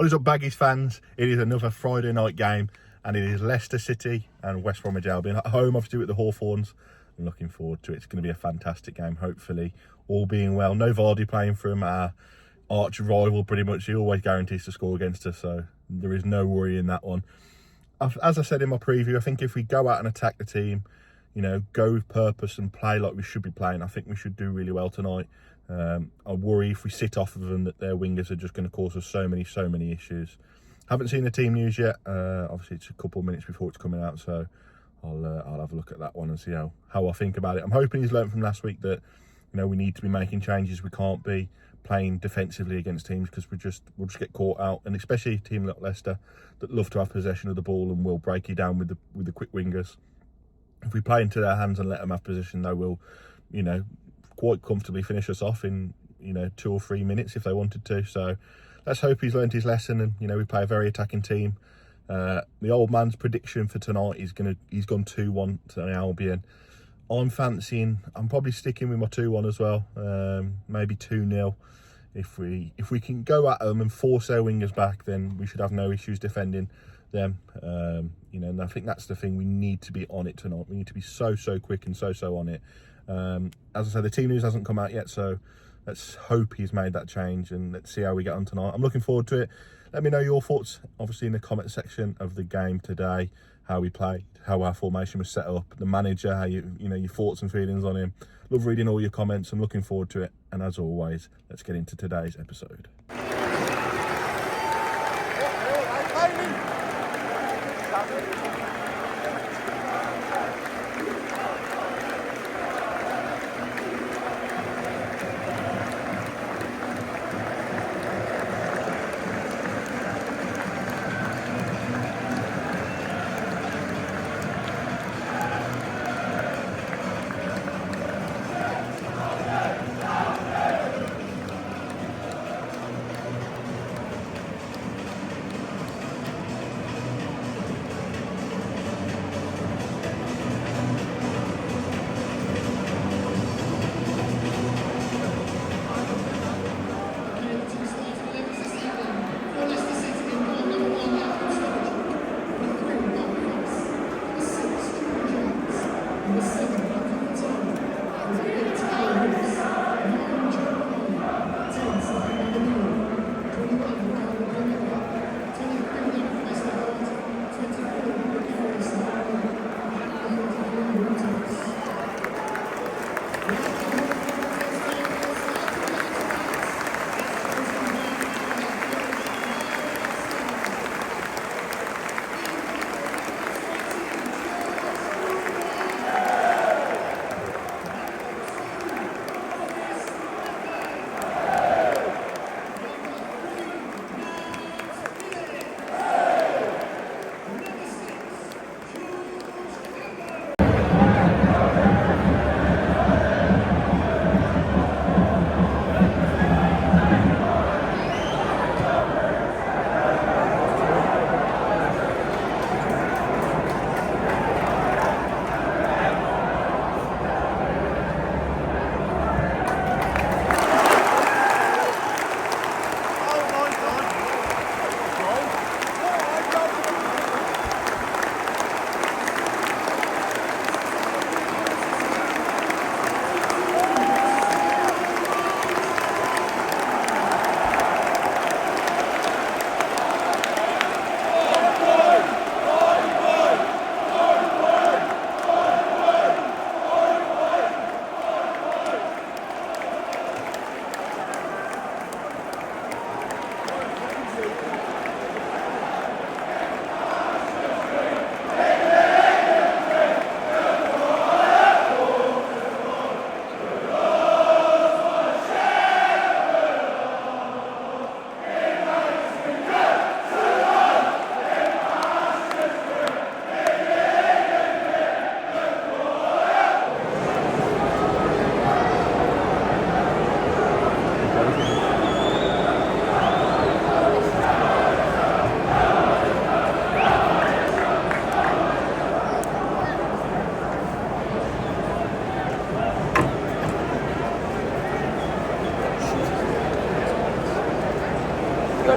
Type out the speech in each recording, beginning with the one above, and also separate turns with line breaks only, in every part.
What is up, Baggies fans? It is another Friday night game, and it is Leicester City and West Bromwich Albion at home, obviously, with the Hawthorns. I'm looking forward to it. It's going to be a fantastic game, hopefully, all being well. No Vardy playing for him, our arch rival, pretty much. He always guarantees to score against us, so there is no worry in that one. As I said in my preview, I think if we go out and attack the team, you know, go with purpose and play like we should be playing, I think we should do really well tonight. I worry if we sit off of them that their wingers are just going to cause us so many issues. Haven't seen the team news yet. Obviously, it's a couple of minutes before it's coming out, so I'll have a look at that one and see how I think about it. I'm hoping he's learned from last week that, you know, we need to be making changes. We can't be playing defensively against teams because we'll just get caught out, and especially a team like Leicester that love to have possession of the ball and will break you down with the quick wingers. If we play into their hands and let them have possession, they will, you know, quite comfortably finish us off in, you know, 2 or 3 minutes if they wanted to. So let's hope he's learned his lesson, and, you know, we play a very attacking team. The old man's prediction for tonight is he's gone 2-1 to the Albion. I'm probably sticking with my 2-1 as well. Maybe 2-0. If we can go at them and force our wingers back, then we should have no issues defending them. You know, and I think that's the thing. We need to be on it tonight. We need to be so quick and so on it. As I said, the team news hasn't come out yet, so let's hope he's made that change, and let's see how we get on tonight. I'm looking forward to it. Let me know your thoughts, obviously, in the comment section of the game today, how we played, how our formation was set up, the manager, how you know, your thoughts and feelings on him. Love reading all your comments. I'm looking forward to it. And as always, let's get into today's episode.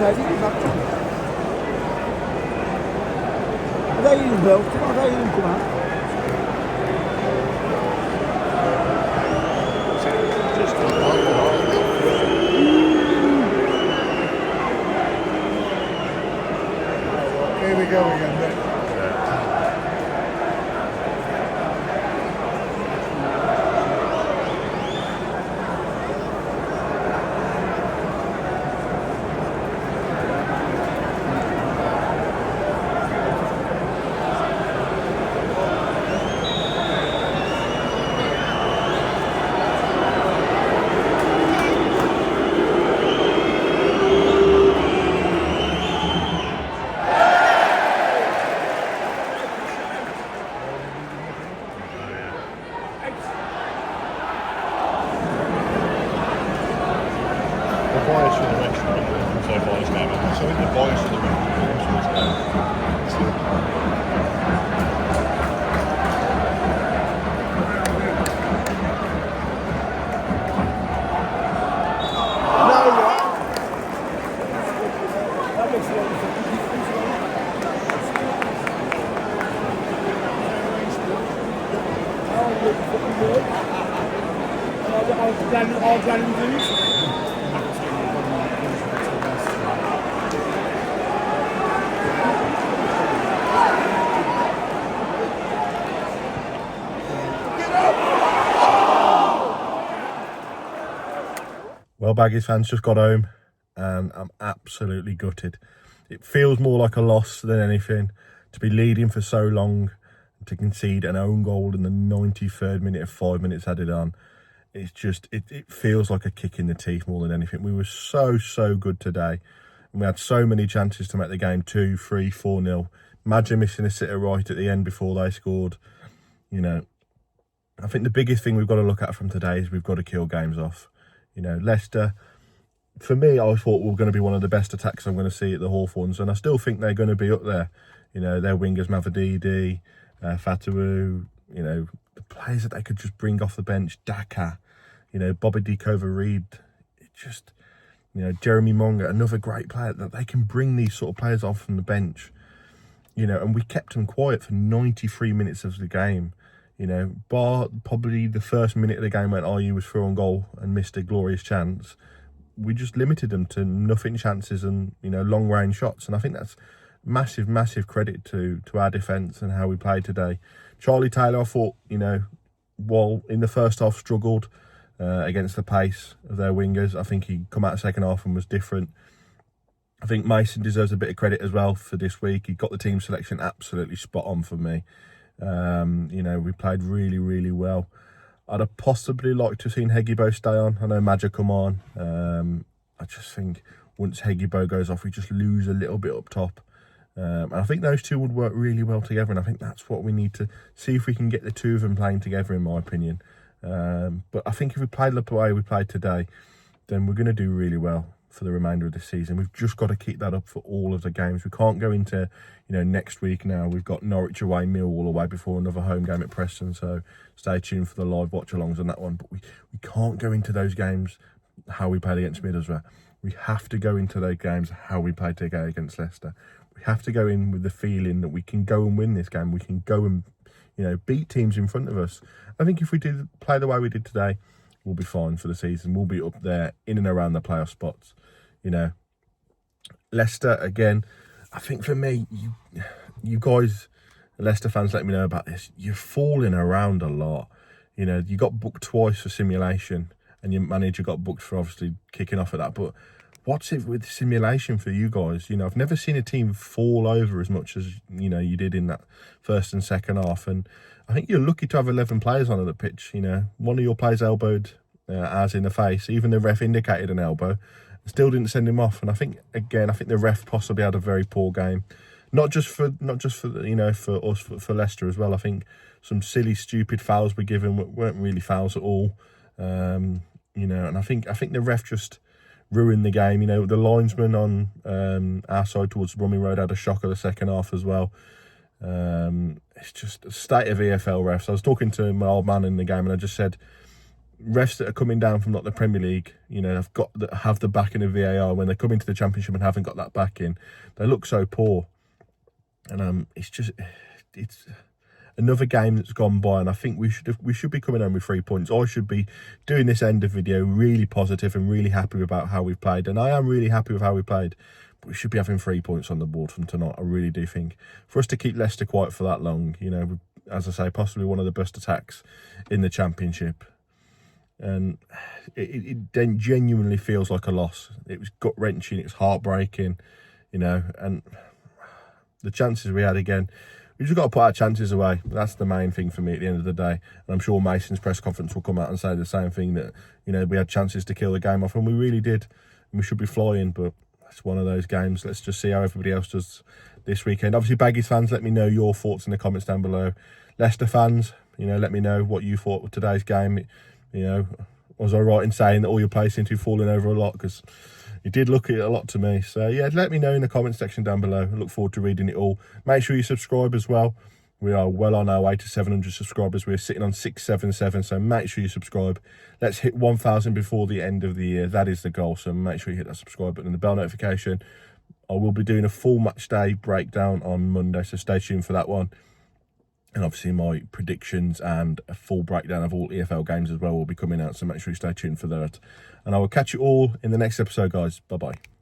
nowadays, isn't it? Are they even built? Are they even come out?
Here we go again, mate.
Well, Baggies fans, just got home and I'm absolutely gutted. It feels more like a loss than anything to be leading for so long, to concede an own goal in the 93rd minute of 5 minutes added on. It's just, it feels like a kick in the teeth more than anything. We were so good today. And we had so many chances to make the game 2, 3, 4-0. Imagine missing a sitter right at the end before they scored. You know, I think the biggest thing we've got to look at from today is we've got to kill games off. You know, Leicester, for me, I thought we were going to be one of the best attacks I'm going to see at the Hawthorns, and I still think they're going to be up there. You know, their wingers, Mavadidi, Fatawu, you know, the players that they could just bring off the bench, Daka, you know, Bobby Dikova-Reid, just, you know, Jeremy Monga, another great player, that they can bring these sort of players off from the bench, you know, and we kept them quiet for 93 minutes of the game. You know, bar probably the first minute of the game when IU was through on goal and missed a glorious chance, we just limited them to nothing chances and, you know, long range shots. And I think that's massive credit to our defence and how we played today. Charlie Taylor, I thought, you know, while in the first half struggled against the pace of their wingers, I think he come out of the second half and was different. I think Mason deserves a bit of credit as well for this week. He got the team selection absolutely spot on for me. You know, we played really well. I'd have possibly liked to have seen Hegibo stay on. I know Madja come on. I just think once Hegibo goes off, we just lose a little bit up top. And I think those two would work really well together. And I think that's what we need to see, if we can get the two of them playing together, in my opinion. But I think if we played the way we played today, then we're going to do really well for the remainder of the season. We've just got to keep that up for all of the games. We can't go into, you know, next week now. We've got Norwich away, Millwall away before another home game at Preston. So stay tuned for the live watch-alongs on that one. But we can't go into those games how we played against Middlesbrough. We have to go into those games how we played today against Leicester. We have to go in with the feeling that we can go and win this game. We can go and, you know, beat teams in front of us. I think if we do play the way we did today, we'll be fine for the season. We'll be up there in and around the playoff spots. You know, Leicester, again, I think for me, you guys, Leicester fans, let me know about this. You're falling around a lot. You know, you got booked twice for simulation and your manager got booked for obviously kicking off at that. But what's it with simulation for you guys? You know, I've never seen a team fall over as much as, you know, you did in that first and second half. And I think you're lucky to have 11 players on the pitch. You know, one of your players elbowed ours in the face. Even the ref indicated an elbow. Still didn't send him off. And I think, again, the ref possibly had a very poor game. Not just for you know, for us, for Leicester as well. I think some silly, stupid fouls were given weren't really fouls at all. You know, and I think the ref just ruined the game. You know, the linesman on our side towards Brummie Road had a shocker the second half as well. It's just a state of EFL refs. I was talking to my old man in the game and I just said, refs that are coming down from like the Premier League, you know, have the backing of VAR. When they come into the Championship and haven't got that backing, they look so poor. And it's another game that's gone by, and I think we should be coming home with 3 points. I should be doing this end of video really positive and really happy about how we've played, and I am really happy with how we played. But we should be having 3 points on the board from tonight. I really do think, for us to keep Leicester quiet for that long, you know, as I say, possibly one of the best attacks in the Championship. And it genuinely feels like a loss. It was gut-wrenching, it was heartbreaking, you know, and the chances we had again, we've just got to put our chances away. That's the main thing for me at the end of the day. And I'm sure Mason's press conference will come out and say the same thing, that, you know, we had chances to kill the game off, and we really did. And we should be flying, but it's one of those games. Let's just see how everybody else does this weekend. Obviously, Baggies fans, let me know your thoughts in the comments down below. Leicester fans, you know, let me know what you thought of today's game. You know, was I right in saying that all your players seem to be falling over a lot? Because it did look a lot to me. So, yeah, let me know in the comment section down below. I look forward to reading it all. Make sure you subscribe as well. We are well on our way to 700 subscribers. We're sitting on 677, so make sure you subscribe. Let's hit 1,000 before the end of the year. That is the goal, so make sure you hit that subscribe button and the bell notification. I will be doing a full match day breakdown on Monday, so stay tuned for that one. And obviously my predictions and a full breakdown of all EFL games as well will be coming out, so make sure you stay tuned for that. And I will catch you all in the next episode, guys. Bye-bye.